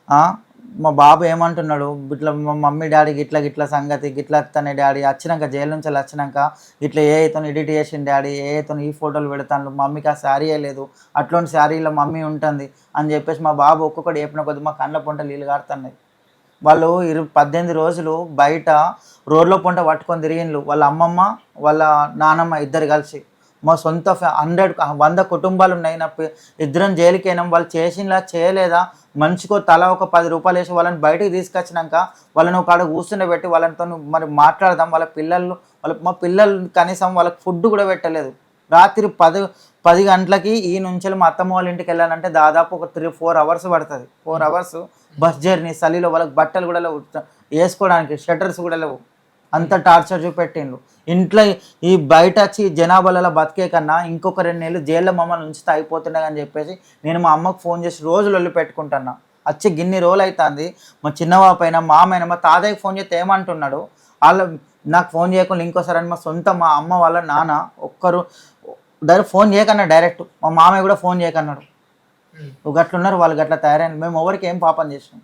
ఆ, మా బాబు ఏమంటున్నాడు, ఇట్లా మా మమ్మీ డాడీ గిట్లా గిట్లా సంగతి గిట్లా వస్తానే డాడీ వచ్చినాక జైలు నుంచి వచ్చినాక ఇట్లా ఏతో ఎడిట్ చేసిన డాడీ ఏతో ఈ ఫోటోలు పెడతాను, మమ్మీకి ఆ శారీ లేదు, అట్లాంటి శారీలో మమ్మీ ఉంటుంది అని చెప్పేసి మా బాబు ఒక్కొక్కటి చెప్పిన కొద్ది మా కళ్ళ పొంట నీళ్ళు కారుతున్నాయి. వాళ్ళు 18 రోజులు బయట రోడ్లో పొంట పట్టుకొని తిరిగిండ్రు, వాళ్ళ అమ్మమ్మ వాళ్ళ నానమ్మ ఇద్దరు కలిసి. మా సొంత 100 కుటుంబాలు ఉన్నాయి. ఇద్దరం జైలుకి అయినాం. వాళ్ళు చేసినలా చేయలేదా, మనిషికో తల ఒక 10 రూపాయలు వేసి వాళ్ళని బయటకు తీసుకొచ్చినాక వాళ్ళని ఒక కాడ కూర్చుండబెట్టి వాళ్ళతో మరి మాట్లాడదాం. మా పిల్లలు కనీసం వాళ్ళకి ఫుడ్ కూడా పెట్టలేదు. రాత్రి 10 గంటలకి ఈ నుంచి మా అత్తమ్మ వాళ్ళ ఇంటికి వెళ్ళాలంటే దాదాపు ఒక 3-4 అవర్స్ పడుతుంది. 4 అవర్స్ బస్ జర్నీ, చలిలో వాళ్ళకి బట్టలు కూడా లేవు వేసుకోవడానికి, షట్టర్స్ కూడా లేవు. అంత టార్చర్ చూపెట్టిండ్రు. ఇంట్లో ఈ బయట వచ్చి జనాభాలలో బతికే కన్నా ఇంకొక 2 నెలలు జైల్లో మమ్మల్ని ఉంచితే అయిపోతుండే అని చెప్పేసి నేను మా అమ్మకు ఫోన్ చేసి రోజులు వెళ్ళి పెట్టుకుంటున్నా. వచ్చి గిన్ని రోజులు అవుతుంది. మా చిన్నబాపైన మామైనా మా తాతయ్యకి ఫోన్ చేస్తే ఏమంటున్నాడు, వాళ్ళు నాకు ఫోన్ చేయకుండా ఇంకోసారి అని మా అమ్మ వాళ్ళ నాన్న ఒక్కరు డైరెక్ట్ ఫోన్ చేయకన్నా, డైరెక్ట్ మా మామయ్య కూడా ఫోన్ చేయకన్నాడు. గట్లున్నారు వాళ్ళు, గట్లా తయారైన. మేము ఎవరికి ఏం పాపం చేసినాం.